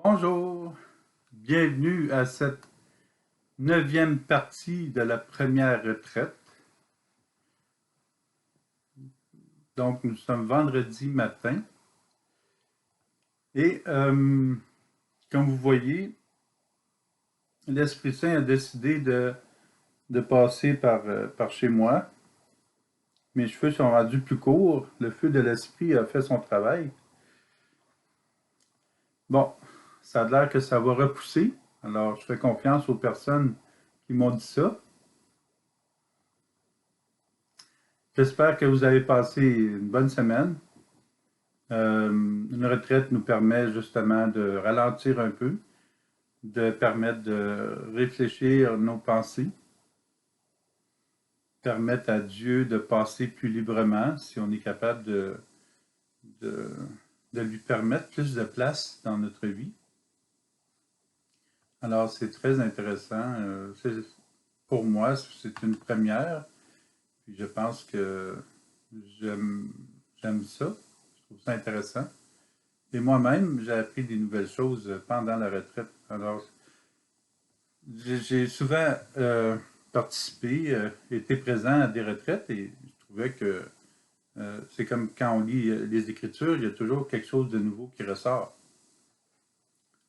Bonjour, bienvenue à cette neuvième partie de la première retraite. Donc, nous sommes vendredi matin et comme vous voyez, l'Esprit Saint a décidé de passer par chez moi. Mes cheveux sont rendus plus courts, le feu de l'Esprit a fait son travail. Bon, ça a l'air que ça va repousser, alors je fais confiance aux personnes qui m'ont dit ça. J'espère que vous avez passé une bonne semaine. Une retraite nous permet justement de ralentir un peu, de permettre de réfléchir nos pensées, permettre à Dieu de passer plus librement si on est capable de, de lui permettre plus de place dans notre vie. Alors c'est très intéressant. Pour moi, c'est une première. Puis je pense que j'aime j'aime ça. Je trouve ça intéressant. Et moi-même, j'ai appris des nouvelles choses pendant la retraite. Alors, j'ai souvent participé, été présent à des retraites et je trouvais que c'est comme quand on lit les Écritures, il y a toujours quelque chose de nouveau qui ressort.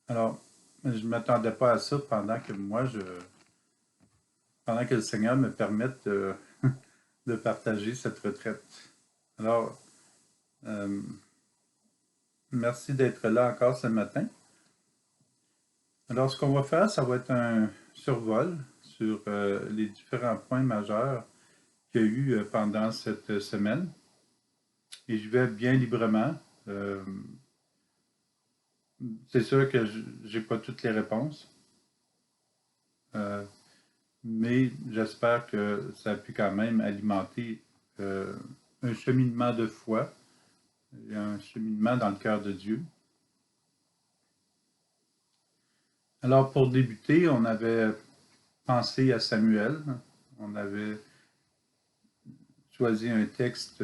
Alors, je ne m'attendais pas à ça pendant que le Seigneur me permette de partager cette retraite. Alors, euh, merci d'être là encore ce matin. Alors, ce qu'on va faire, ça va être un survol sur les différents points majeurs qu'il y a eu pendant cette semaine. Et je vais bien librement. Euh, c'est sûr que je n'ai pas toutes les réponses, euh, mais j'espère que ça a pu quand même alimenter euh, un cheminement de foi et un cheminement dans le cœur de Dieu. Alors, pour débuter, on avait pensé à Samuel. On avait choisi un texte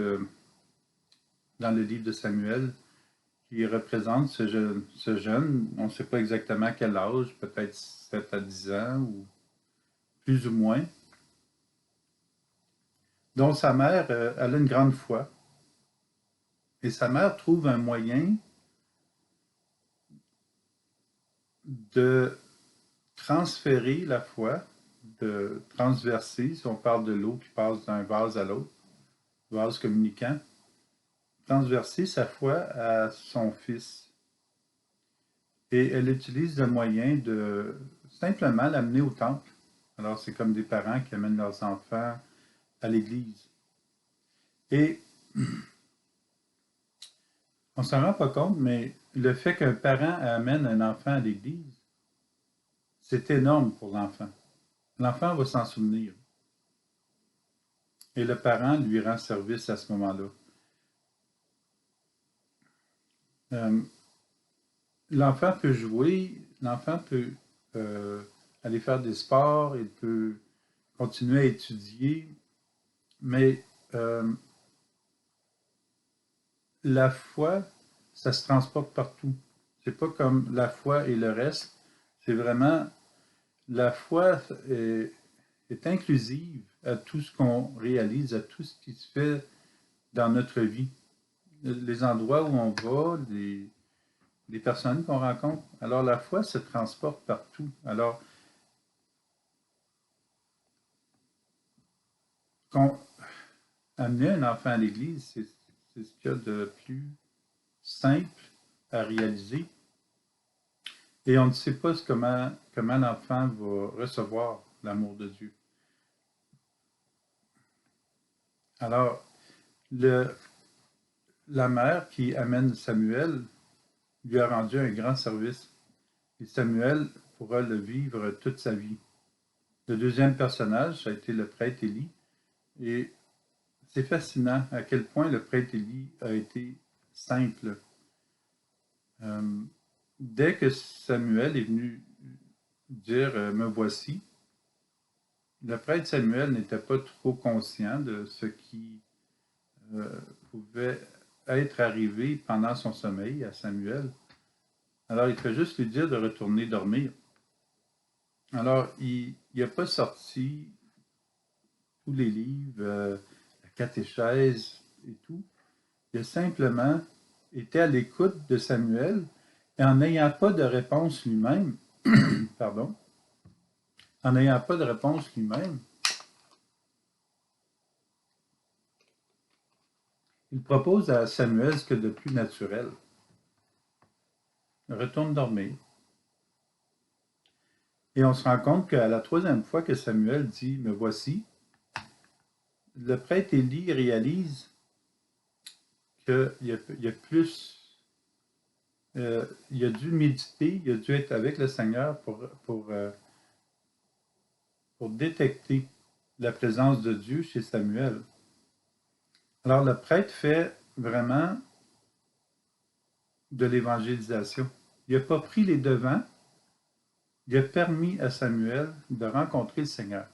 dans le livre de Samuel qui représente ce jeune. On ne sait pas exactement quel âge, peut-être 7 à 10 ans ou plus ou moins, dont sa mère, elle a une grande foi. Et sa mère trouve un moyen de transférer la foi, de transverser, si on parle de l'eau qui passe d'un vase à l'autre, vase communicant, transverser sa foi à son fils. Et elle utilise le moyen de simplement l'amener au temple. Alors, c'est comme des parents qui amènent leurs enfants à l'église. Et on ne s'en rend pas compte, mais le fait qu'un parent amène un enfant à l'église, c'est énorme pour l'enfant. L'enfant va s'en souvenir. Et le parent lui rend service à ce moment-là. Euh, L'enfant peut jouer, l'enfant peut euh, aller faire des sports, il peut continuer à étudier, mais la foi, ça se transporte partout. C'est pas comme la foi et le reste. C'est vraiment la foi est inclusive à tout ce qu'on réalise, à tout ce qui se fait dans notre vie. Les endroits où on va, les personnes qu'on rencontre. Alors la foi se transporte partout. Alors, qu'on, amener un enfant à l'église, c'est ce qu'il y a de plus simple à réaliser. Et on ne sait pas comment l'enfant va recevoir l'amour de Dieu. Alors, le, la mère qui amène Samuel lui a rendu un grand service. Et Samuel pourra le vivre toute sa vie. Le deuxième personnage, ça a été le prêtre Élie. Et c'est fascinant à quel point le prêtre Élie a été simple. Euh, Dès que Samuel est venu dire me voici, le prêtre Samuel n'était pas trop conscient de ce qui pouvait être arrivé pendant son sommeil à Samuel. Alors, il fait juste lui dire de retourner dormir. Alors, il n'a pas sorti tous les livres, la catéchèse et tout. Il a simplement été à l'écoute de Samuel et en n'ayant pas de réponse lui-même, pardon, en n'ayant pas de réponse lui-même, il propose à Samuel ce que de plus naturel. Retourne dormir. Et on se rend compte qu'à la troisième fois que Samuel dit me voici, le prêtre Élie réalise qu'il y a plus. Il a dû méditer, il a dû être avec le Seigneur pour détecter la présence de Dieu chez Samuel. Alors le prêtre fait vraiment de l'évangélisation. Il n'a pas pris les devants, il a permis à Samuel de rencontrer le Seigneur.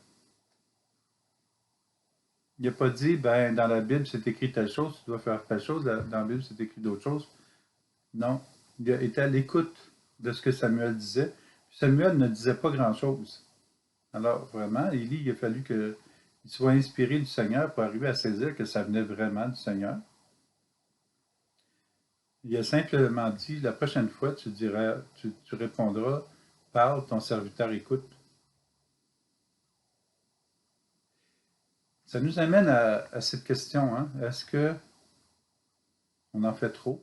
Il n'a pas dit, ben, dans la Bible, c'est écrit telle chose, tu dois faire telle chose, dans la Bible, c'est écrit d'autres choses. Non, il a été à l'écoute de ce que Samuel disait. Samuel ne disait pas grand-chose. Alors, vraiment, Élie, il a fallu qu'il soit inspiré du Seigneur pour arriver à saisir que ça venait vraiment du Seigneur. Il a simplement dit, la prochaine fois, tu diras, tu répondras, parle, ton serviteur écoute. Ça nous amène à cette question, hein? Est-ce que on en fait trop?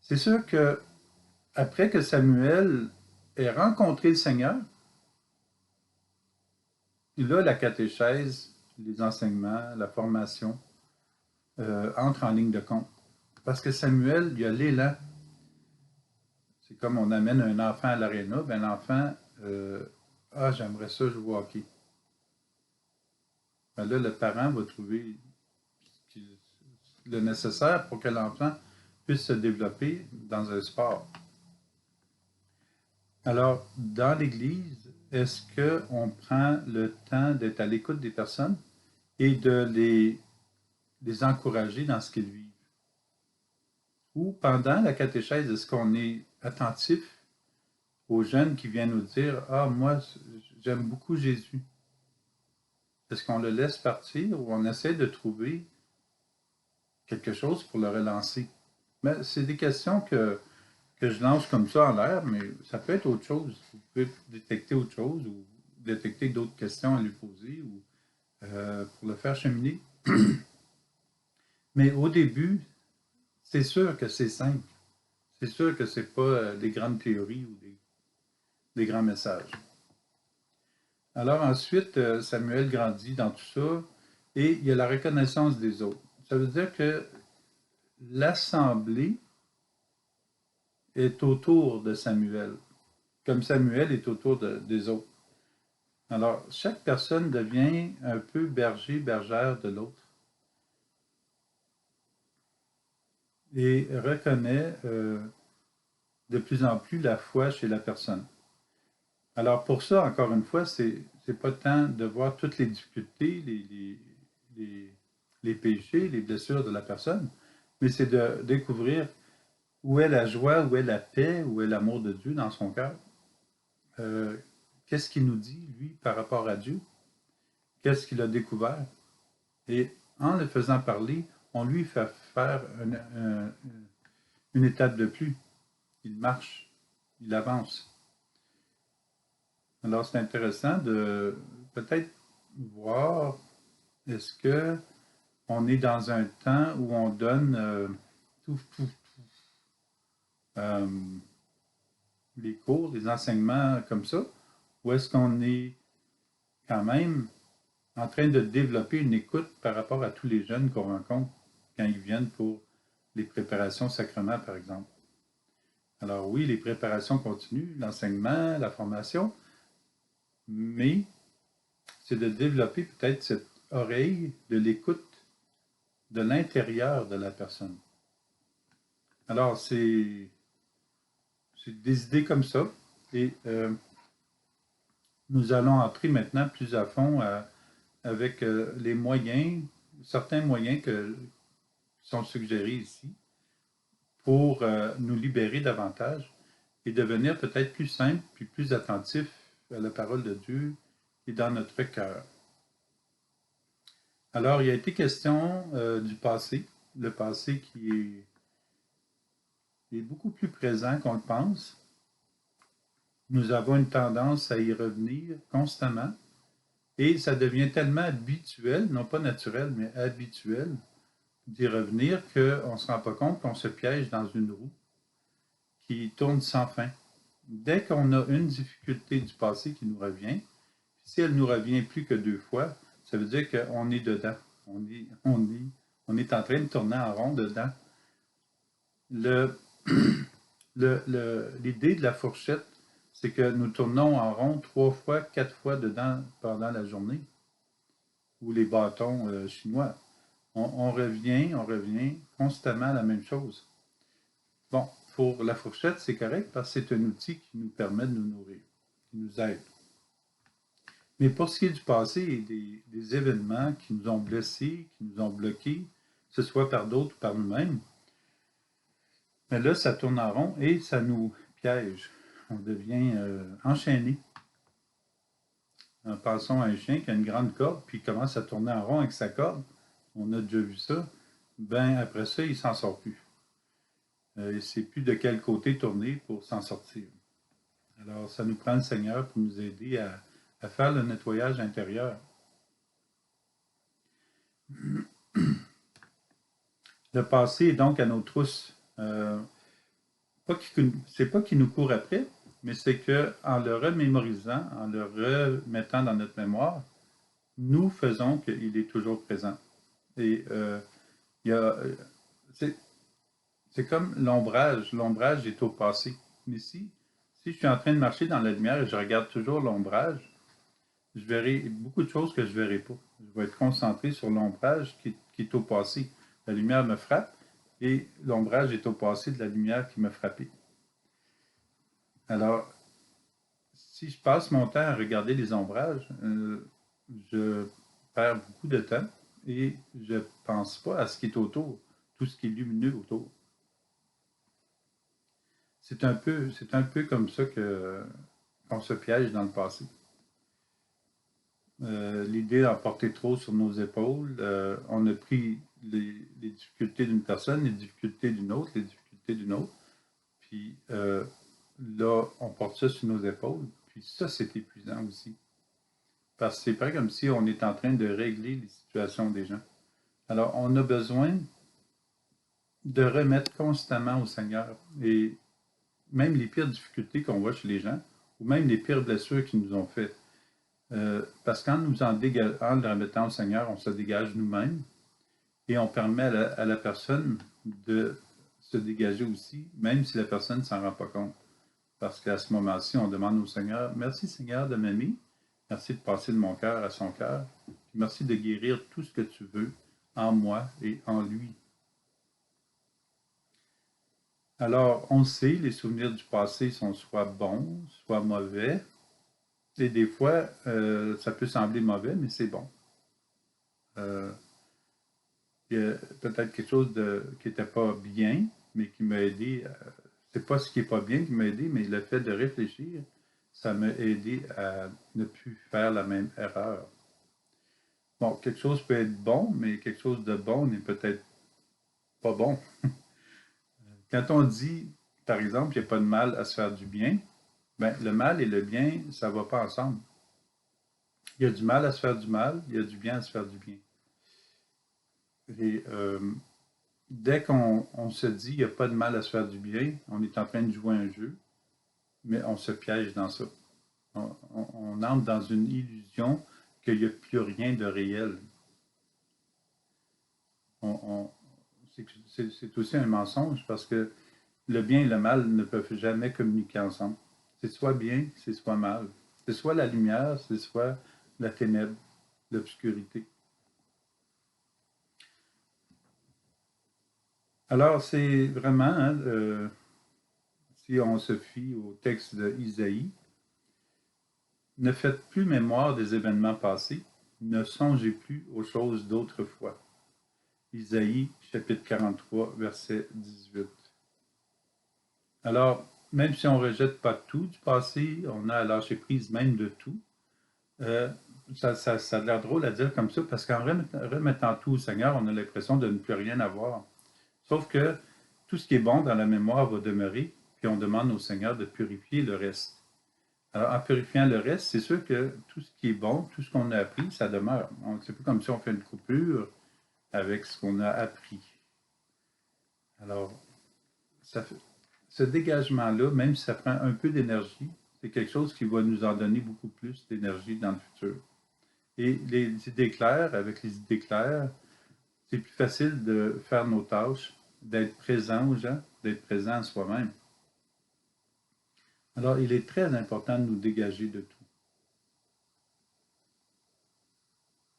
C'est sûr que après que Samuel ait rencontré le Seigneur, il a la catéchèse, les enseignements, la formation entre en ligne de compte. Parce que Samuel, il a l'élan. C'est comme on amène un enfant à l'aréna, ben l'enfant, ah, j'aimerais ça jouer au hockey. Ben là, le parent va trouver le nécessaire pour que l'enfant puisse se développer dans un sport. Alors, dans l'Église, est-ce qu'on prend le temps d'être à l'écoute des personnes et de les encourager dans ce qu'ils vivent? Ou pendant la catéchèse, est-ce qu'on est attentif aux jeunes qui viennent nous dire ah, moi, j'aime beaucoup Jésus? Est-ce qu'on le laisse partir ou on essaie de trouver quelque chose pour le relancer? Mais c'est des questions que je lance comme ça en l'air, mais ça peut être autre chose. Vous pouvez détecter autre chose ou détecter d'autres questions à lui poser ou pour le faire cheminer. Mais au début, c'est sûr que c'est simple. C'est sûr que ce n'est pas des grandes théories ou des grands messages. Alors ensuite, Samuel grandit dans tout ça et il y a la reconnaissance des autres. Ça veut dire que l'assemblée est autour de Samuel, comme Samuel est autour des autres. Alors, chaque personne devient un peu berger, bergère de l'autre et reconnaît de plus en plus la foi chez la personne. Alors pour ça, encore une fois, c'est pas tant de voir toutes les difficultés, les péchés, les blessures de la personne, mais c'est de découvrir où est la joie, où est la paix, où est l'amour de Dieu dans son cœur. Qu'est-ce qu'il nous dit, lui, par rapport à Dieu? Qu'est-ce qu'il a découvert? Et en le faisant parler, on lui fait faire une étape de plus. Il marche, il avance. Alors c'est intéressant de peut-être voir est-ce que on est dans un temps où on donne euh, les cours, les enseignements comme ça, ou est-ce qu'on est quand même en train de développer une écoute par rapport à tous les jeunes qu'on rencontre quand ils viennent pour les préparations sacrements, par exemple. Alors oui, les préparations continuent, l'enseignement, la formation, mais c'est de développer peut-être cette oreille de l'écoute de l'intérieur de la personne. Alors, c'est des idées comme ça. Et nous allons entrer maintenant plus à fond avec les moyens, certains moyens qui sont suggérés ici pour nous libérer davantage et devenir peut-être plus simple puis plus attentif à la parole de Dieu et dans notre cœur. Alors, il a été question du passé, le passé qui est beaucoup plus présent qu'on le pense. Nous avons une tendance à y revenir constamment et ça devient tellement habituel, non pas naturel, mais habituel, d'y revenir qu'on ne se rend pas compte qu'on se piège dans une roue qui tourne sans fin. Dès qu'on a une difficulté du passé qui nous revient, si elle nous revient plus que 2 fois, ça veut dire qu'on est dedans. On est en train de tourner en rond dedans. L'idée de la fourchette, c'est que nous tournons en rond 3 fois, 4 fois dedans pendant la journée, ou les bâtons chinois. On revient constamment à la même chose. Bon, pour la fourchette, c'est correct parce que c'est un outil qui nous permet de nous nourrir, qui nous aide. Mais pour ce qui est du passé et des événements qui nous ont blessés, qui nous ont bloqués, que ce soit par d'autres ou par nous-mêmes, mais là, ça tourne en rond et ça nous piège. On devient enchaîné. Passons à un chien qui a une grande corde, puis il commence à tourner en rond avec sa corde. On a déjà vu ça. Ben après ça, il ne s'en sort plus. Il ne sait plus de quel côté tourner pour s'en sortir. Alors, ça nous prend le Seigneur pour nous aider à faire le nettoyage intérieur. Le passé est donc à nos trousses. C'est pas qu'il nous court après, mais c'est qu'en le remémorisant, en le remettant dans notre mémoire, nous faisons qu'il est toujours présent. Et c'est comme l'ombrage. L'ombrage est au passé. Mais si je suis en train de marcher dans la lumière et je regarde toujours l'ombrage, je verrai beaucoup de choses que je ne verrai pas. Je vais être concentré sur l'ombrage qui est au passé. La lumière me frappe et l'ombrage est au passé de la lumière qui m'a frappé. Alors, si je passe mon temps à regarder les ombrages, je perds beaucoup de temps et je ne pense pas à ce qui est autour, tout ce qui est lumineux autour. C'est un peu comme ça qu'on se piège dans le passé. L'idée d'en porter trop sur nos épaules, on a pris les difficultés d'une personne, les difficultés d'une autre, les difficultés d'une autre, puis là, on porte ça sur nos épaules, puis ça, c'est épuisant aussi. Parce que c'est pas comme si on est en train de régler les situations des gens. Alors, on a besoin de remettre constamment au Seigneur. Et même les pires difficultés qu'on voit chez les gens, ou même les pires blessures qu'ils nous ont faites. Parce qu'en nous en le remettant au Seigneur, on se dégage nous-mêmes et on permet à la personne de se dégager aussi, même si la personne ne s'en rend pas compte. Parce qu'à ce moment-ci, on demande au Seigneur, merci Seigneur de m'aimer, merci de passer de mon cœur à son cœur, merci de guérir tout ce que tu veux en moi et en lui. Alors, on sait, les souvenirs du passé sont soit bons, soit mauvais. Et des fois, ça peut sembler mauvais, mais c'est bon. Il y a peut-être quelque chose qui n'était pas bien, mais qui m'a aidé. C'est pas ce qui n'est pas bien qui m'a aidé, mais le fait de réfléchir, ça m'a aidé à ne plus faire la même erreur. Bon, quelque chose peut être bon, mais quelque chose de bon n'est peut-être pas bon. Quand on dit, par exemple, il n'y a pas de mal à se faire du bien, ben, le mal et le bien, ça ne va pas ensemble. Il y a du mal à se faire du mal, il y a du bien à se faire du bien. Et dès qu'on se dit il n'y a pas de mal à se faire du bien, on est en train de jouer un jeu, mais on se piège dans ça. On entre dans une illusion qu'il n'y a plus rien de réel. C'est aussi un mensonge parce que le bien et le mal ne peuvent jamais communiquer ensemble. C'est soit bien, c'est soit mal. C'est soit la lumière, c'est soit la ténèbre, l'obscurité. Alors, c'est vraiment, hein, si on se fie au texte d'Isaïe, ne faites plus mémoire des événements passés, ne songez plus aux choses d'autrefois. Isaïe, chapitre 43, verset 18. Alors, même si on ne rejette pas tout du passé, on a lâché prise même de tout. Euh, ça a l'air drôle à dire comme ça, parce qu'en remettant tout au Seigneur, on a l'impression de ne plus rien avoir. Sauf que tout ce qui est bon dans la mémoire va demeurer, puis on demande au Seigneur de purifier le reste. Alors, en purifiant le reste, c'est sûr que tout ce qui est bon, tout ce qu'on a appris, ça demeure. C'est pas comme si on fait une coupure avec ce qu'on a appris. Alors, ça fait, ce dégagement-là, même si ça prend un peu d'énergie, c'est quelque chose qui va nous en donner beaucoup plus d'énergie dans le futur. Et les idées claires, avec les idées claires, c'est plus facile de faire nos tâches, d'être présent aux gens, d'être présent à soi-même. Alors, il est très important de nous dégager de tout.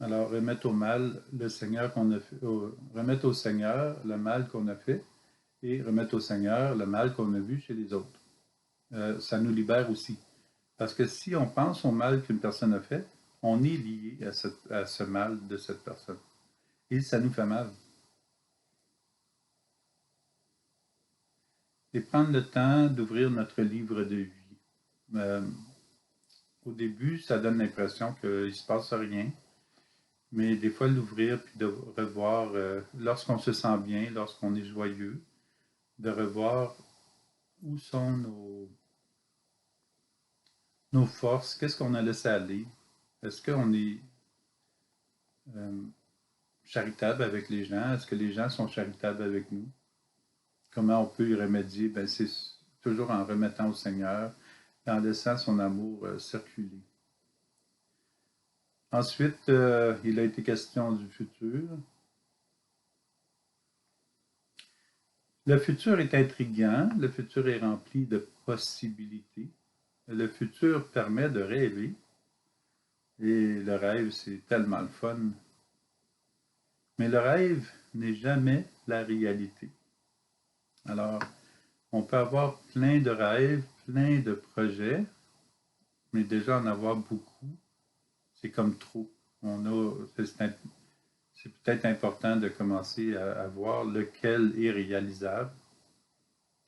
Alors, remettre au mal le Seigneur qu'on a fait, remettre au Seigneur le mal qu'on a fait et remettre au Seigneur le mal qu'on a vu chez les autres. Ça nous libère aussi. Parce que si on pense au mal qu'une personne a fait, on est lié à ce mal de cette personne. Et ça nous fait mal. Et prendre le temps d'ouvrir notre livre de vie. Euh, Au début, ça donne l'impression qu'il ne se passe rien. Mais des fois, l'ouvrir puis de revoir, lorsqu'on se sent bien, lorsqu'on est joyeux, de revoir où sont nos forces, qu'est-ce qu'on a laissé aller. Est-ce qu'on est euh, charitable avec les gens? Est-ce que les gens sont charitables avec nous? Comment on peut y remédier? Ben, c'est toujours en remettant au Seigneur et en laissant son amour circuler. Ensuite, il a été question du futur. Le futur est intriguant, le futur est rempli de possibilités. Le futur permet de rêver. Et le rêve, c'est tellement le fun. Mais le rêve n'est jamais la réalité. Alors, on peut avoir plein de rêves, plein de projets, mais déjà en avoir beaucoup, c'est comme trop. C'est peut-être important de commencer à voir lequel est réalisable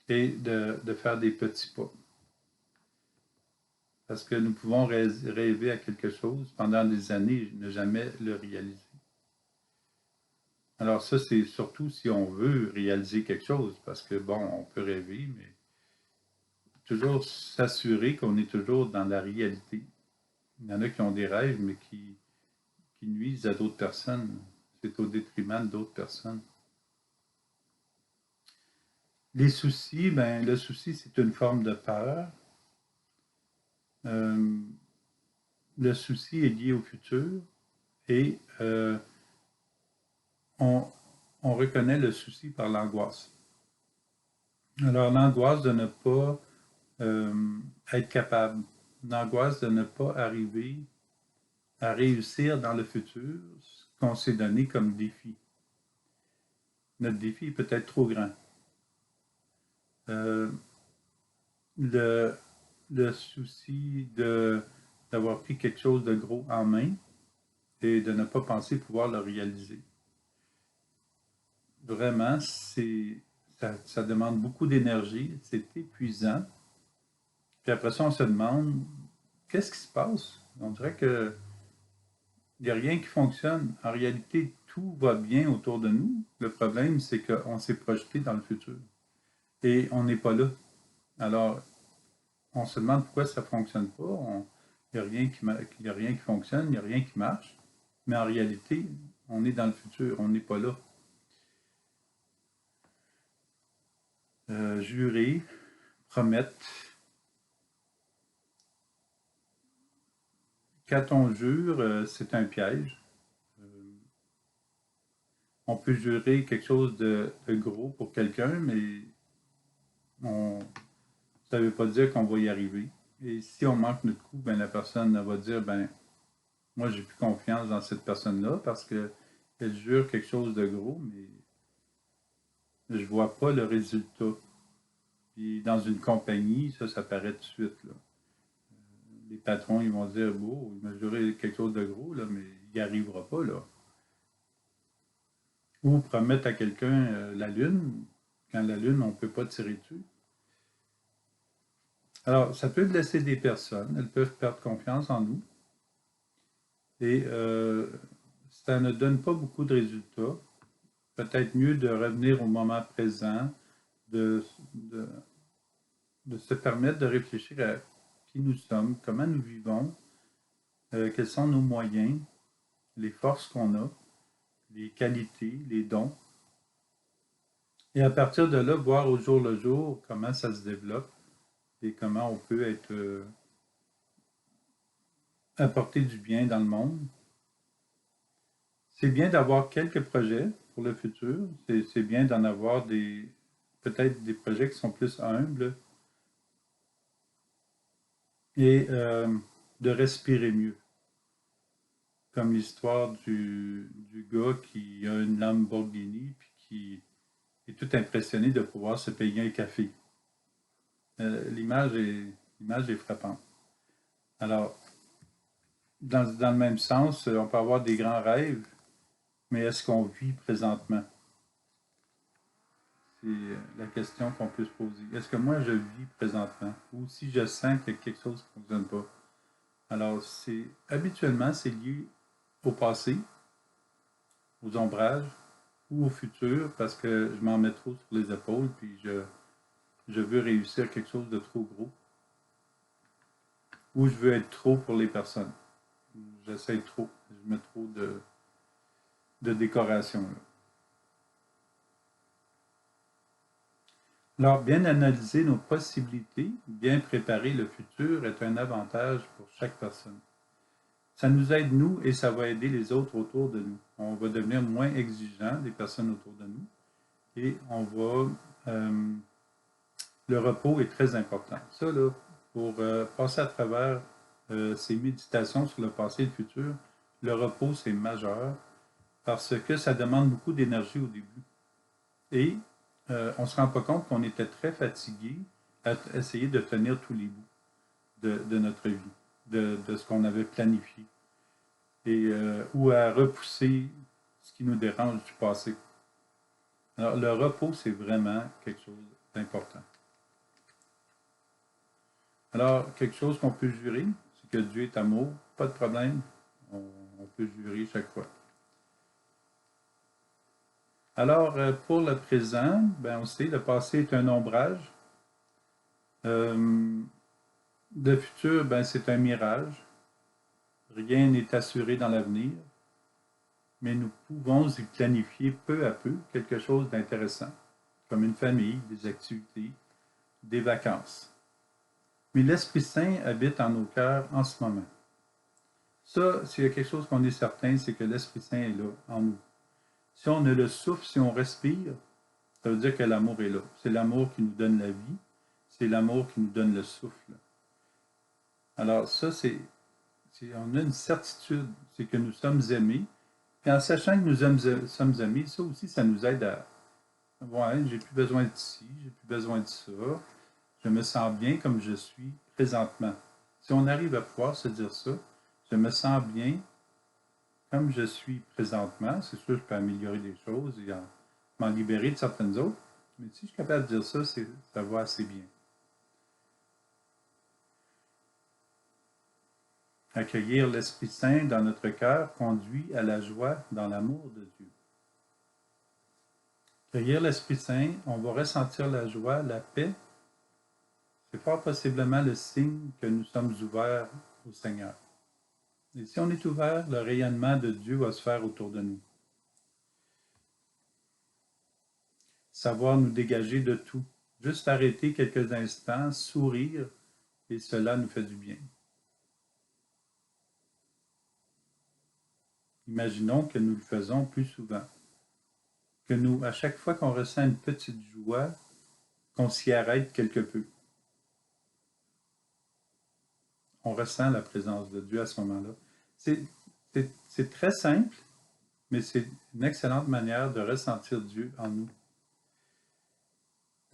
et de faire des petits pas. Parce que nous pouvons rêver à quelque chose pendant des années et ne jamais le réaliser. Alors ça, c'est surtout si on veut réaliser quelque chose, parce que bon, on peut rêver, mais toujours s'assurer qu'on est toujours dans la réalité. Il y en a qui ont des rêves, mais qui nuisent à d'autres personnes. C'est au détriment d'autres personnes. Les soucis, ben, le souci, c'est une forme de peur. Euh, le souci est lié au futur et on, on reconnaît le souci par l'angoisse. Alors, l'angoisse de ne pas être capable, l'angoisse de ne pas arriver à réussir dans le futur ce qu'on s'est donné comme défi. Notre défi est peut-être trop grand. Euh, le, le souci d'avoir pris quelque chose de gros en main et de ne pas penser pouvoir le réaliser. Vraiment, ça demande beaucoup d'énergie, c'est épuisant. Puis après ça, on se demande, qu'est-ce qui se passe? On dirait que il n'y a rien qui fonctionne. En réalité, tout va bien autour de nous. Le problème, c'est qu'on s'est projeté dans le futur. Et on n'est pas là. Alors, on se demande pourquoi ça ne fonctionne pas. Il n'y a rien qui fonctionne, il n'y a rien qui marche. Mais en réalité, on est dans le futur, on n'est pas là. Jurer, promettre. Quand on jure, c'est un piège. Euh, on peut jurer quelque chose de gros pour quelqu'un, mais ça ne veut pas dire qu'on va y arriver. Et si on manque notre coup, ben, la personne va dire, ben, moi, j'ai plus confiance dans cette personne-là parce qu'elle jure quelque chose de gros, mais je vois pas le résultat. Puis dans une compagnie, ça paraît tout de suite, là. Les patrons, ils vont dire, bon, il m'a juré quelque chose de gros, là, mais il n'y arrivera pas, là. Ou promettre à quelqu'un la Lune, quand la Lune, on ne peut pas tirer dessus. Alors, ça peut blesser des personnes, elles peuvent perdre confiance en nous et ça ne donne pas beaucoup de résultats. Peut-être mieux de revenir au moment présent, de, de, de se permettre de réfléchir à qui nous sommes, comment nous vivons, quels sont nos moyens, les forces qu'on a, les qualités, les dons. Et à partir de là, voir au jour le jour comment ça se développe et comment on peut être apporter du bien dans le monde. C'est bien d'avoir quelques projets pour le futur. C'est bien d'en avoir peut-être des projets qui sont plus humbles et de respirer mieux. Comme l'histoire du gars qui a une Lamborghini puis qui est tout impressionné de pouvoir se payer un café. L'image est frappante. Alors, dans le même sens, on peut avoir des grands rêves, mais est-ce qu'on vit présentement? C'est la question qu'on peut se poser. Est-ce que moi, je vis présentement? Ou si je sens qu'il y a quelque chose qui ne fonctionne pas? Alors, habituellement, c'est lié au passé, aux ombrages, ou au futur, parce que je m'en mets trop sur les épaules, puis je veux réussir quelque chose de trop gros. Ou je veux être trop pour les personnes. J'essaie trop. Je mets trop de décoration. Là. Alors, bien analyser nos possibilités, bien préparer le futur est un avantage pour chaque personne. Ça nous aide, nous, et ça va aider les autres autour de nous. On va devenir moins exigeants des personnes autour de nous et on va... le repos est très important. Ça, là, pour passer à travers ces méditations sur le passé et le futur, le repos, c'est majeur parce que ça demande beaucoup d'énergie au début. Et on ne se rend pas compte qu'on était très fatigué à essayer de tenir tous les bouts de notre vie, de ce qu'on avait planifié, et, ou à repousser ce qui nous dérange du passé. Alors, le repos, c'est vraiment quelque chose d'important. Alors, quelque chose qu'on peut jurer, c'est que Dieu est amour, pas de problème, on peut jurer chaque fois. Alors, pour le présent, ben, on sait, le passé est un ombrage. Le futur, ben, c'est un mirage. Rien n'est assuré dans l'avenir, mais nous pouvons y planifier peu à peu quelque chose d'intéressant, comme une famille, des activités, des vacances. Mais l'Esprit Saint habite en nos cœurs en ce moment. Ça, s'il y a quelque chose qu'on est certain, c'est que l'Esprit Saint est là, en nous. Si on a le souffle, si on respire, ça veut dire que l'amour est là. C'est l'amour qui nous donne la vie, c'est l'amour qui nous donne le souffle. Alors ça, on a une certitude, c'est que nous sommes aimés. Puis en sachant que nous sommes aimés, ça aussi, ça nous aide à, ouais, j'ai plus besoin de ci, j'ai plus besoin de ça. Je me sens bien comme je suis présentement. Si on arrive à pouvoir se dire ça, je me sens bien comme je suis présentement. C'est sûr, je peux améliorer des choses et m'en libérer de certaines autres. Mais si je suis capable de dire ça, ça va assez bien. Accueillir l'Esprit Saint dans notre cœur conduit à la joie dans l'amour de Dieu. Accueillir l'Esprit Saint, on va ressentir la joie, la paix. C'est fort possiblement le signe que nous sommes ouverts au Seigneur. Et si on est ouvert, le rayonnement de Dieu va se faire autour de nous. Savoir nous dégager de tout. Juste arrêter quelques instants, sourire, et cela nous fait du bien. Imaginons que nous le faisons plus souvent. Que nous, à chaque fois qu'on ressent une petite joie, qu'on s'y arrête quelque peu. On ressent la présence de Dieu à ce moment-là. C'est très simple, mais c'est une excellente manière de ressentir Dieu en nous.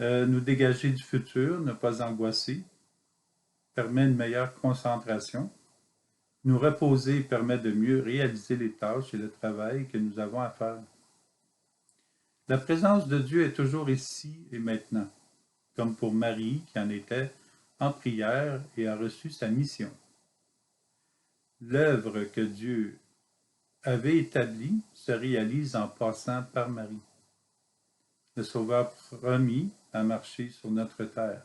Nous dégager du futur, ne pas angoisser, permet une meilleure concentration. Nous reposer permet de mieux réaliser les tâches et le travail que nous avons à faire. La présence de Dieu est toujours ici et maintenant, comme pour Marie qui en était en prière et a reçu sa mission. L'œuvre que Dieu avait établie se réalise en passant par Marie. Le Sauveur promis à marcher sur notre terre.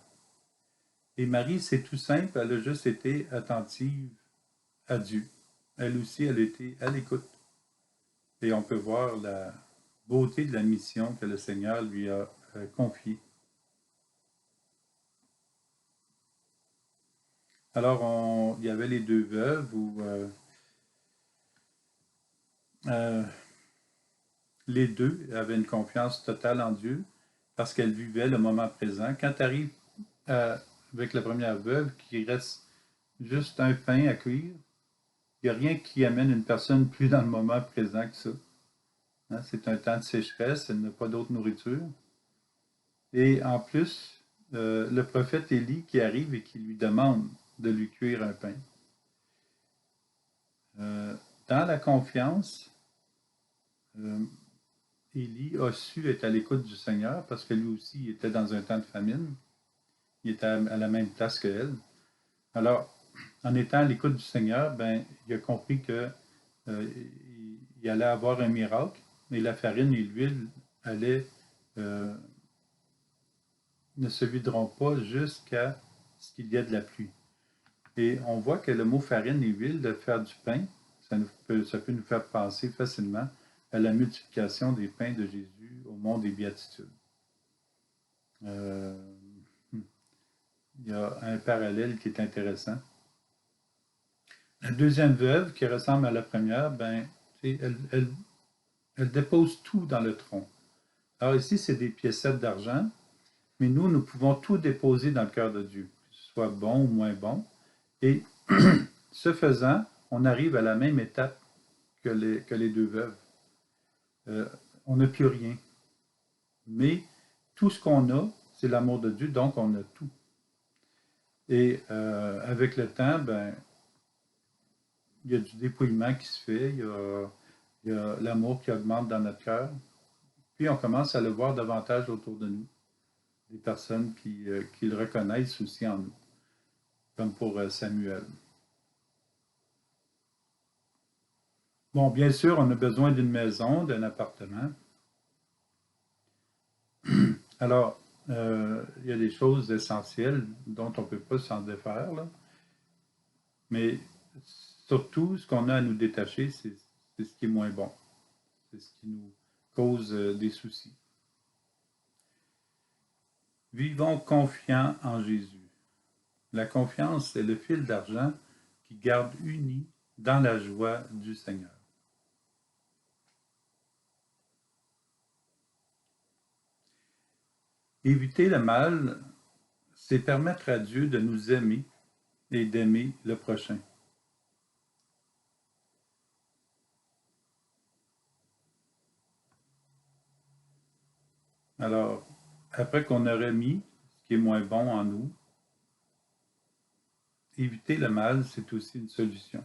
Et Marie, c'est tout simple, elle a juste été attentive à Dieu. Elle aussi, elle était à l'écoute. Et on peut voir la beauté de la mission que le Seigneur lui a confiée. Alors, il y avait les deux veuves où les deux avaient une confiance totale en Dieu parce qu'elles vivaient le moment présent. Quand tu arrives avec la première veuve, qui reste juste un pain à cuire, il n'y a rien qui amène une personne plus dans le moment présent que ça. Hein, c'est un temps de sécheresse, elle n'a pas d'autre nourriture. Et en plus, le prophète Élie qui arrive et qui lui demande de lui cuire un pain. Dans la confiance, Élie a su être à l'écoute du Seigneur parce que lui aussi était dans un temps de famine. Il était à la même place qu'elle. Alors, en étant à l'écoute du Seigneur, ben, il a compris que il allait avoir un miracle et la farine et l'huile allaient ne se videront pas jusqu'à ce qu'il y ait de la pluie. Et on voit que le mot farine et huile, de faire du pain, ça peut nous faire penser facilement à la multiplication des pains de Jésus au mont des Béatitudes. Il y a un parallèle qui est intéressant. La deuxième veuve, qui ressemble à la première, ben, elle dépose tout dans le tronc. Alors ici, c'est des piécettes d'argent, mais nous pouvons tout déposer dans le cœur de Dieu, que ce soit bon ou moins bon. Et ce faisant, on arrive à la même étape que les deux veuves. On n'a plus rien. Mais tout ce qu'on a, c'est l'amour de Dieu, donc on a tout. Et avec le temps, ben, il y a du dépouillement qui se fait, il y a l'amour qui augmente dans notre cœur. Puis on commence à le voir davantage autour de nous. Des personnes qui le reconnaissent aussi en nous, comme pour Samuel. Bon, bien sûr, on a besoin d'une maison, d'un appartement. Alors, il y a des choses essentielles dont on ne peut pas s'en défaire, là. Mais surtout, ce qu'on a à nous détacher, c'est ce qui est moins bon. C'est ce qui nous cause des soucis. Vivons confiants en Jésus. La confiance est le fil d'argent qui garde unis dans la joie du Seigneur. Éviter le mal, c'est permettre à Dieu de nous aimer et d'aimer le prochain. Alors, après qu'on aurait mis ce qui est moins bon en nous, éviter le mal, c'est aussi une solution.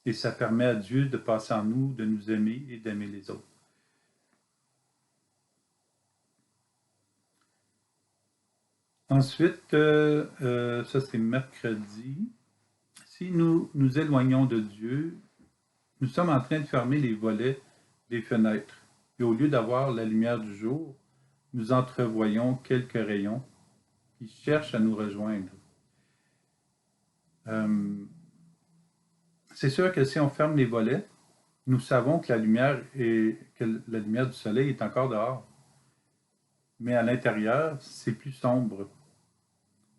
Et ça permet à Dieu de passer en nous, de nous aimer et d'aimer les autres. Ensuite, ça c'est mercredi. Si nous nous éloignons de Dieu, nous sommes en train de fermer les volets des fenêtres. Et au lieu d'avoir la lumière du jour, nous entrevoyons quelques rayons qui cherchent à nous rejoindre. C'est sûr que si on ferme les volets, nous savons que la lumière du soleil est encore dehors. Mais à l'intérieur, c'est plus sombre.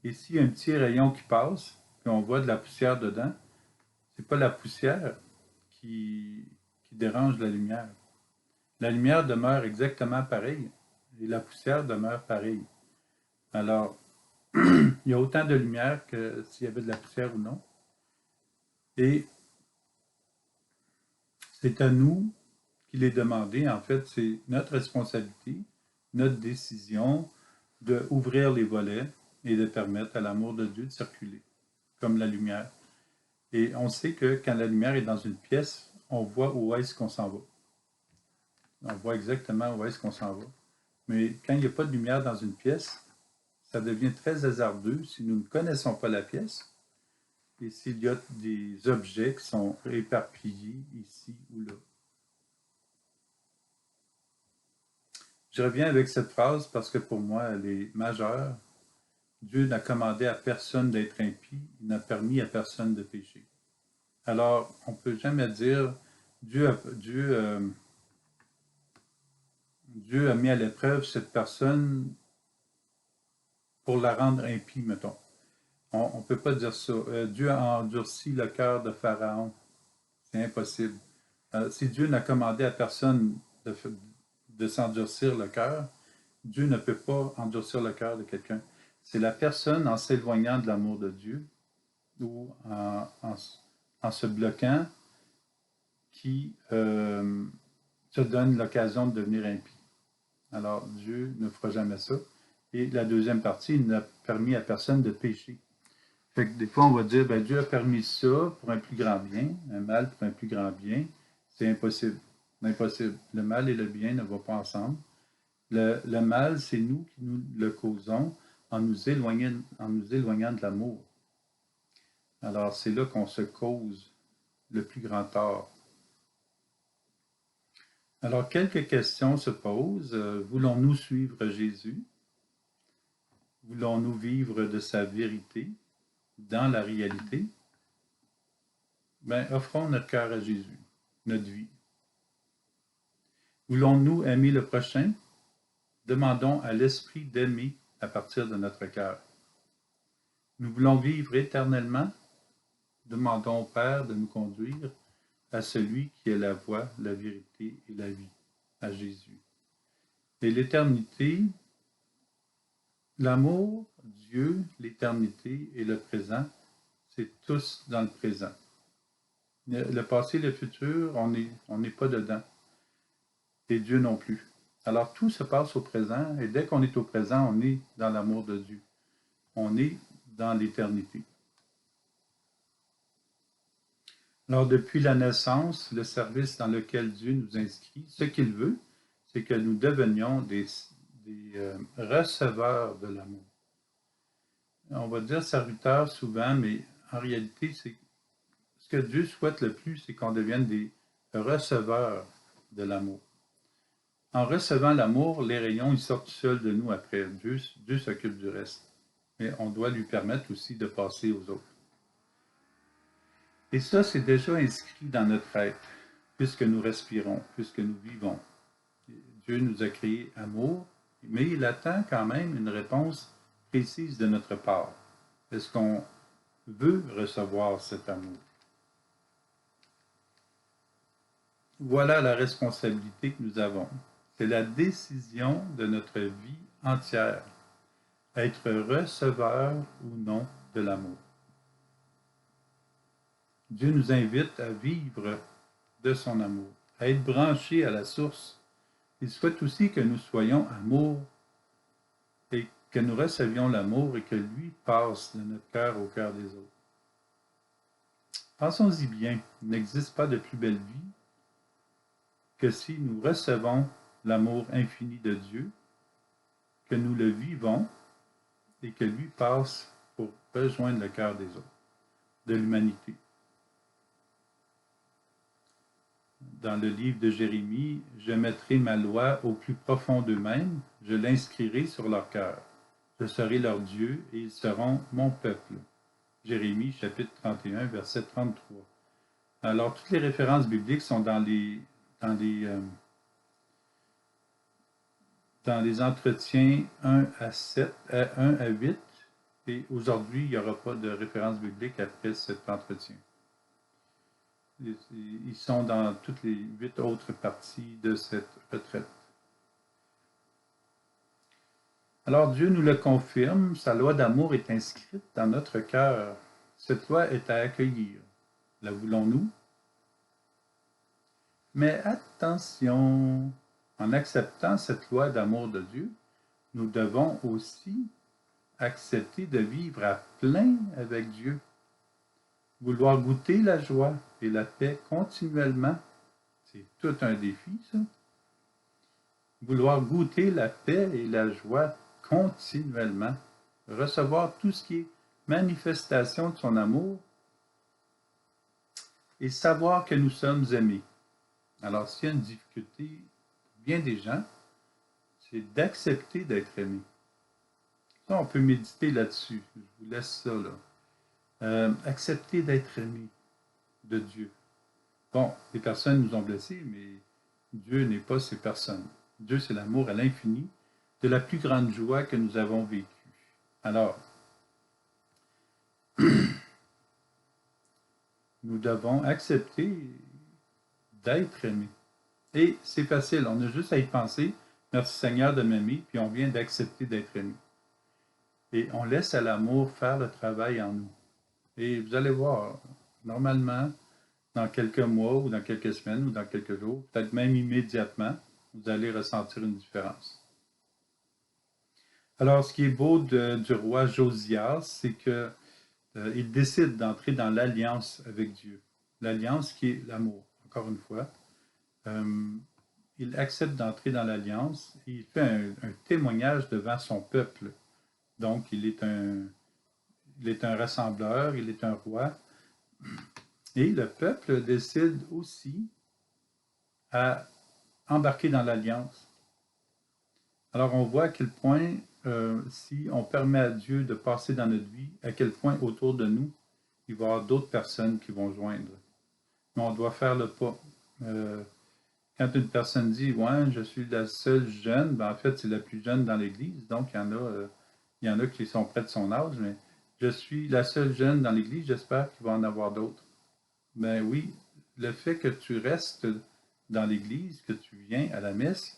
Et s'il y a un petit rayon qui passe, puis on voit de la poussière dedans, c'est pas la poussière qui dérange la lumière. La lumière demeure exactement pareille et la poussière demeure pareille. Alors, il y a autant de lumière que s'il y avait de la poussière ou non. Et c'est à nous qu'il est demandé, en fait, c'est notre responsabilité, notre décision d'ouvrir les volets et de permettre à l'amour de Dieu de circuler, comme la lumière. Et on sait que quand la lumière est dans une pièce, on voit où est-ce qu'on s'en va. On voit exactement où est-ce qu'on s'en va. Mais quand il n'y a pas de lumière dans une pièce, ça devient très hasardeux si nous ne connaissons pas la pièce et s'il y a des objets qui sont éparpillés ici ou là. Je reviens avec cette phrase parce que pour moi, elle est majeure. Dieu n'a commandé à personne d'être impie, il n'a permis à personne de pécher. Alors, on ne peut jamais dire Dieu a mis à l'épreuve cette personne pour la rendre impie, mettons. On ne peut pas dire ça. Dieu a endurci le cœur de Pharaon. C'est impossible. Si Dieu n'a commandé à personne de s'endurcir le cœur, Dieu ne peut pas endurcir le cœur de quelqu'un. C'est la personne en s'éloignant de l'amour de Dieu ou en se bloquant qui se donne l'occasion de devenir impie. Alors, Dieu ne fera jamais ça. Et la deuxième partie, il n'a permis à personne de pécher. Fait que des fois, on va dire, ben, Dieu a permis ça pour un plus grand bien, un mal pour un plus grand bien. C'est impossible. Impossible. Le mal et le bien ne vont pas ensemble. Le mal, c'est nous qui nous le causons en nous éloignant de l'amour. Alors, c'est là qu'on se cause le plus grand tort. Alors, quelques questions se posent. Voulons-nous suivre Jésus? Voulons-nous vivre de sa vérité dans la réalité? Ben, offrons notre cœur à Jésus, notre vie. Voulons-nous aimer le prochain? Demandons à l'Esprit d'aimer à partir de notre cœur. Nous voulons vivre éternellement? Demandons au Père de nous conduire à celui qui est la voie, la vérité et la vie, à Jésus. Et l'éternité, l'amour, Dieu, l'éternité et le présent, c'est tous dans le présent. Le passé et le futur, on n'est pas dedans. Et Dieu non plus. Alors tout se passe au présent, et dès qu'on est au présent, on est dans l'amour de Dieu. On est dans l'éternité. Alors depuis la naissance, le service dans lequel Dieu nous inscrit, ce qu'il veut, c'est que nous devenions des receveurs de l'amour. On va dire serviteurs souvent, mais en réalité, c'est ce que Dieu souhaite le plus, c'est qu'on devienne des receveurs de l'amour. En recevant l'amour, les rayons, ils sortent seuls de nous après. Dieu s'occupe du reste. Mais on doit lui permettre aussi de passer aux autres. Et ça, c'est déjà inscrit dans notre être, puisque nous respirons, puisque nous vivons. Dieu nous a créé amour, mais il attend quand même une réponse précise de notre part. Est-ce qu'on veut recevoir cet amour? Voilà la responsabilité que nous avons. C'est la décision de notre vie entière, être receveur ou non de l'amour. Dieu nous invite à vivre de son amour, à être branchés à la source. Il souhaite aussi que nous soyons amour et que nous recevions l'amour et que lui passe de notre cœur au cœur des autres. Pensons-y bien, il n'existe pas de plus belle vie que si nous recevons l'amour infini de Dieu, que nous le vivons et que lui passe pour rejoindre le cœur des autres, de l'humanité. Dans le livre de Jérémie, « Je mettrai ma loi au plus profond d'eux-mêmes, je l'inscrirai sur leur cœur. Je serai leur Dieu et ils seront mon peuple. » Jérémie, chapitre 31, verset 33. Alors, toutes les références bibliques sont dans les entretiens 1 à 7, 1 à 8, et aujourd'hui, il n'y aura pas de référence biblique après cet entretien. Ils sont dans toutes les 8 autres parties de cette retraite. Alors Dieu nous le confirme, sa loi d'amour est inscrite dans notre cœur. Cette loi est à accueillir. La voulons-nous? Mais attention, en acceptant cette loi d'amour de Dieu, nous devons aussi accepter de vivre à plein avec Dieu. Vouloir goûter la joie et la paix continuellement, c'est tout un défi, ça. Vouloir goûter la paix et la joie continuellement. recevoir tout ce qui est manifestation de son amour et savoir que nous sommes aimés. Alors, s'il y a une difficulté pour bien des gens, c'est d'accepter d'être aimé. Ça, on peut méditer là-dessus. Je vous laisse ça, là. Accepter d'être aimé de Dieu. Bon, les personnes nous ont blessés, mais Dieu n'est pas ces personnes. Dieu, c'est l'amour à l'infini, de la plus grande joie que nous avons vécue. Alors, nous devons accepter d'être aimés. Et c'est facile, on a juste à y penser. Merci Seigneur de m'aimer, puis on vient d'accepter d'être aimé. Et on laisse à l'amour faire le travail en nous. Et vous allez voir, normalement, dans quelques mois ou dans quelques semaines ou dans quelques jours, peut-être même immédiatement, vous allez ressentir une différence. Alors, ce qui est beau du roi Josias, c'est que il décide d'entrer dans l'alliance avec Dieu. L'alliance qui est l'amour, encore une fois. Il accepte d'entrer dans l'alliance et il fait un témoignage devant son peuple. Donc, il est un rassembleur, il est un roi. Et le peuple décide aussi à embarquer dans l'alliance. Alors, on voit à quel point, si on permet à Dieu de passer dans notre vie, à quel point autour de nous, il va y avoir d'autres personnes qui vont joindre. Mais on doit faire le pas. Quand une personne dit « Ouais, je suis la seule jeune », ben en fait, c'est la plus jeune dans l'Église, donc il y en a qui sont près de son âge, mais je suis la seule jeune dans l'Église, j'espère qu'il va en avoir d'autres. Ben oui, le fait que tu restes dans l'Église, que tu viens à la messe,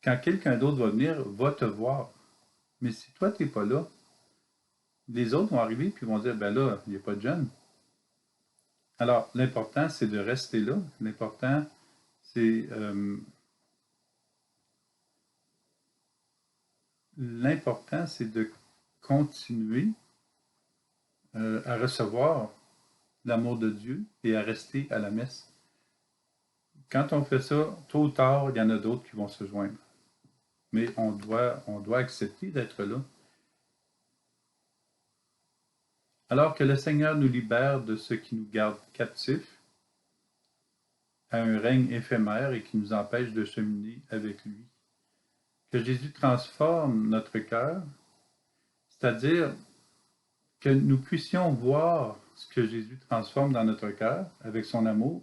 quand quelqu'un d'autre va venir, va te voir. Mais si toi, tu n'es pas là, les autres vont arriver et vont dire, ben là, il n'y a pas de jeune. Alors, l'important, c'est de rester là. L'important, c'est de continuer à recevoir l'amour de Dieu et à rester à la messe. Quand on fait ça, tôt ou tard, il y en a d'autres qui vont se joindre. Mais on doit accepter d'être là. Alors que le Seigneur nous libère de ce qui nous garde captifs à un règne éphémère et qui nous empêche de cheminer avec lui. Que Jésus transforme notre cœur, c'est-à-dire que nous puissions voir ce que Jésus transforme dans notre cœur avec son amour,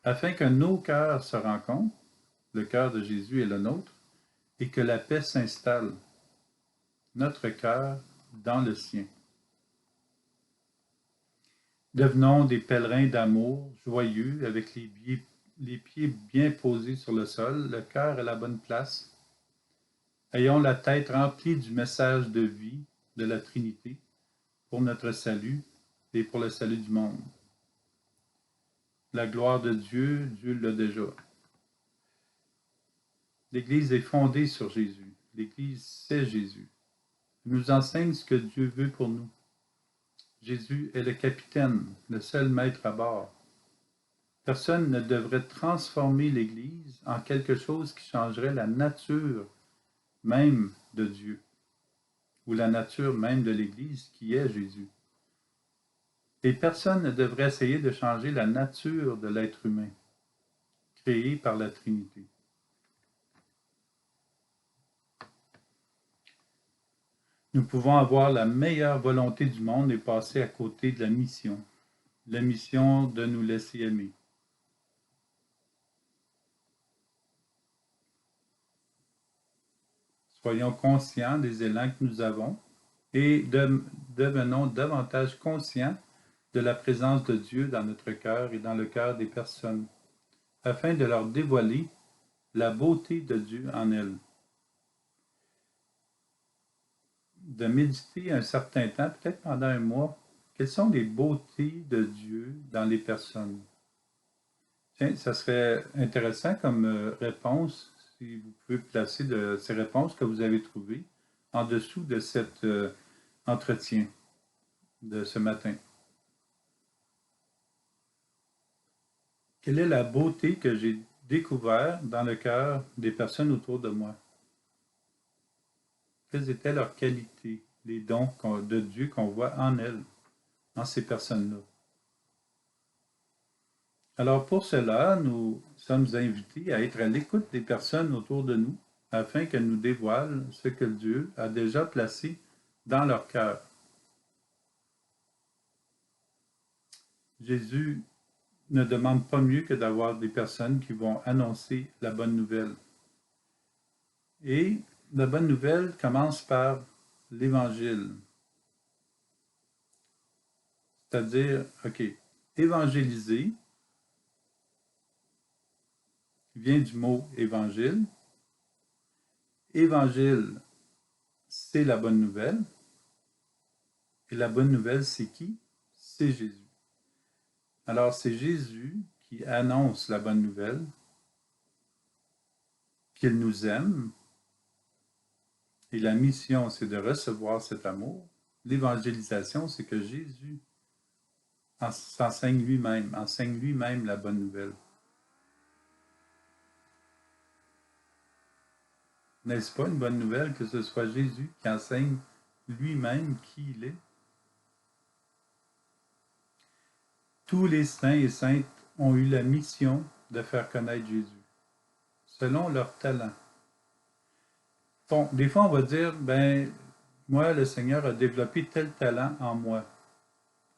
afin que nos cœurs se rencontrent, le cœur de Jésus et le nôtre, et que la paix s'installe, notre cœur dans le sien. Devenons des pèlerins d'amour, joyeux, avec les pieds bien posés sur le sol, le cœur à la bonne place. Ayons la tête remplie du message de vie de la Trinité pour notre salut et pour le salut du monde. La gloire de Dieu, Dieu l'a déjà. L'Église est fondée sur Jésus. L'Église, c'est Jésus. Il nous enseigne ce que Dieu veut pour nous. Jésus est le capitaine, le seul maître à bord. Personne ne devrait transformer l'Église en quelque chose qui changerait la nature même de Dieu, ou la nature même de l'Église qui est Jésus. Et personne ne devrait essayer de changer la nature de l'être humain, créé par la Trinité. Nous pouvons avoir la meilleure volonté du monde et passer à côté de la mission de nous laisser aimer. Soyons conscients des élans que nous avons et devenons davantage conscients de la présence de Dieu dans notre cœur et dans le cœur des personnes, afin de leur dévoiler la beauté de Dieu en elles. De méditer un certain temps, peut-être pendant un mois, quelles sont les beautés de Dieu dans les personnes. Tiens, ça serait intéressant comme réponse, si vous pouvez placer ces réponses que vous avez trouvées en dessous de cet entretien de ce matin. Quelle est la beauté que j'ai découverte dans le cœur des personnes autour de moi? quelles étaient leurs qualités, les dons de Dieu qu'on voit en elles, en ces personnes-là. Alors pour cela, nous sommes invités à être à l'écoute des personnes autour de nous afin qu'elles nous dévoilent ce que Dieu a déjà placé dans leur cœur. Jésus ne demande pas mieux que d'avoir des personnes qui vont annoncer la bonne nouvelle. Et la bonne nouvelle commence par l'Évangile. C'est-à-dire, OK, évangéliser vient du mot évangile. Évangile, c'est la bonne nouvelle. Et la bonne nouvelle, c'est qui? C'est Jésus. Alors, c'est Jésus qui annonce la bonne nouvelle, qu'il nous aime. Et la mission, c'est de recevoir cet amour. L'évangélisation, c'est que Jésus enseigne lui-même la bonne nouvelle. N'est-ce pas une bonne nouvelle que ce soit Jésus qui enseigne lui-même qui il est? Tous les saints et saintes ont eu la mission de faire connaître Jésus, selon leur talent. Bon, des fois, on va dire, ben, moi, le Seigneur a développé tel talent en moi.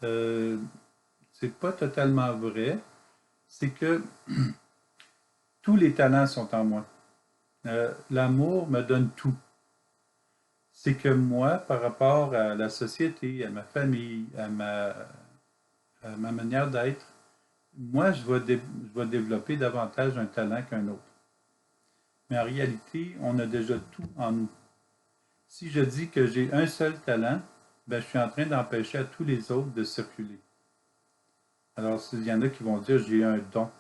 C'est pas totalement vrai. C'est que tous les talents sont en moi. L'amour me donne tout. C'est que moi, par rapport à la société, à ma famille, à ma manière d'être, moi, je vais développer davantage un talent qu'un autre. Mais en réalité, on a déjà tout en nous. Si je dis que j'ai un seul talent, ben, je suis en train d'empêcher à tous les autres de circuler. Alors, il y en a qui vont dire j'ai un don.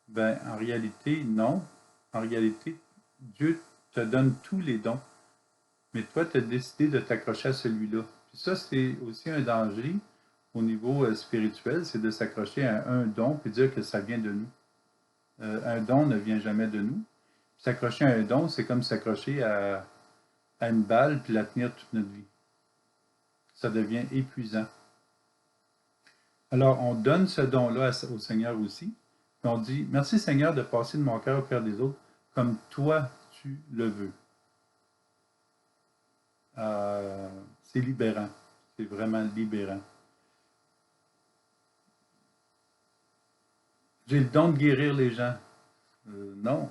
Ben, en réalité, non. En réalité, Dieu te donne tous les dons. Mais toi, tu as décidé de t'accrocher à celui-là. Puis ça, c'est aussi un danger au niveau spirituel, c'est de s'accrocher à un don et dire que ça vient de nous. Un don ne vient jamais de nous. S'accrocher à un don, c'est comme s'accrocher à une balle puis la tenir toute notre vie. Ça devient épuisant. Alors, on donne ce don-là au Seigneur aussi. Puis on dit, merci Seigneur de passer de mon cœur au cœur des autres comme toi tu le veux. C'est libérant. C'est vraiment libérant. J'ai le don de guérir les gens. Non.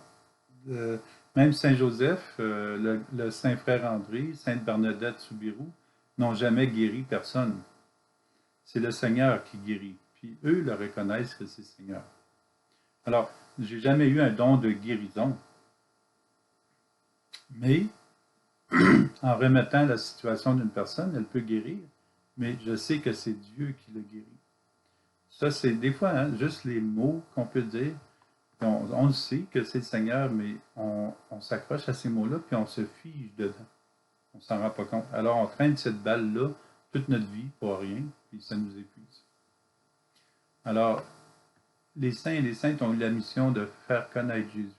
Même Saint Joseph, le Saint Frère André, Sainte Bernadette Soubirous n'ont jamais guéri personne. C'est le Seigneur qui guérit. Puis eux le reconnaissent que c'est le Seigneur. Alors, j'ai jamais eu un don de guérison. Mais en remettant la situation d'une personne, elle peut guérir. Mais je sais que c'est Dieu qui le guérit. Ça, c'est des fois juste les mots qu'on peut dire. On le sait que c'est le Seigneur, mais on s'accroche à ces mots-là, puis on se fige dedans. On ne s'en rend pas compte. Alors, on traîne cette balle-là toute notre vie pour rien, puis ça nous épuise. Alors, les saints et les saintes ont eu la mission de faire connaître Jésus.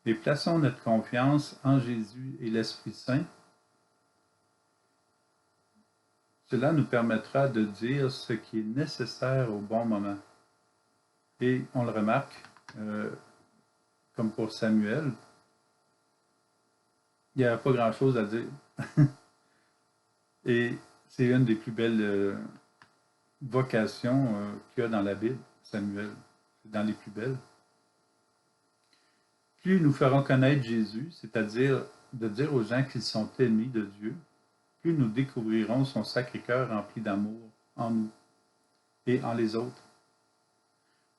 Et plaçons notre confiance en Jésus et l'Esprit Saint. Cela nous permettra de dire ce qui est nécessaire au bon moment. Et on le remarque, comme pour Samuel, il n'y avait pas grand-chose à dire. Et c'est une des plus belles vocations qu'il y a dans la Bible, Samuel. C'est dans les plus belles. Plus nous ferons connaître Jésus, c'est-à-dire de dire aux gens qu'ils sont aimés de Dieu, plus nous découvrirons son sacré cœur rempli d'amour en nous et en les autres.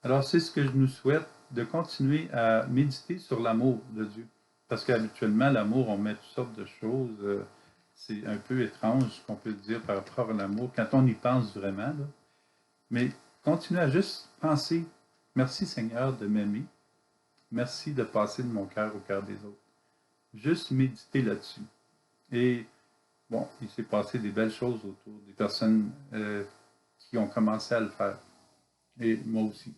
Alors c'est ce que je nous souhaite, de continuer à méditer sur l'amour de Dieu. Parce qu'habituellement, l'amour, on met toutes sortes de choses. C'est un peu étrange ce qu'on peut dire par rapport à l'amour, quand on y pense vraiment. Là. Mais continuez à juste penser, merci Seigneur de m'aimer, merci de passer de mon cœur au cœur des autres. Juste méditer là-dessus. Et bon, il s'est passé des belles choses autour, des personnes qui ont commencé à le faire. Et moi aussi.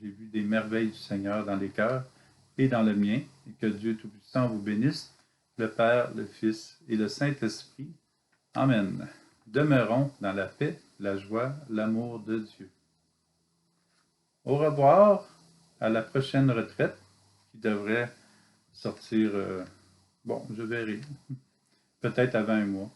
J'ai vu des merveilles du Seigneur dans les cœurs et dans le mien. Et que Dieu Tout-Puissant vous bénisse le Père, le Fils et le Saint-Esprit. Amen. Demeurons dans la paix, la joie, l'amour de Dieu. Au revoir, à la prochaine retraite qui devrait sortir, bon, je verrai, peut-être avant un mois.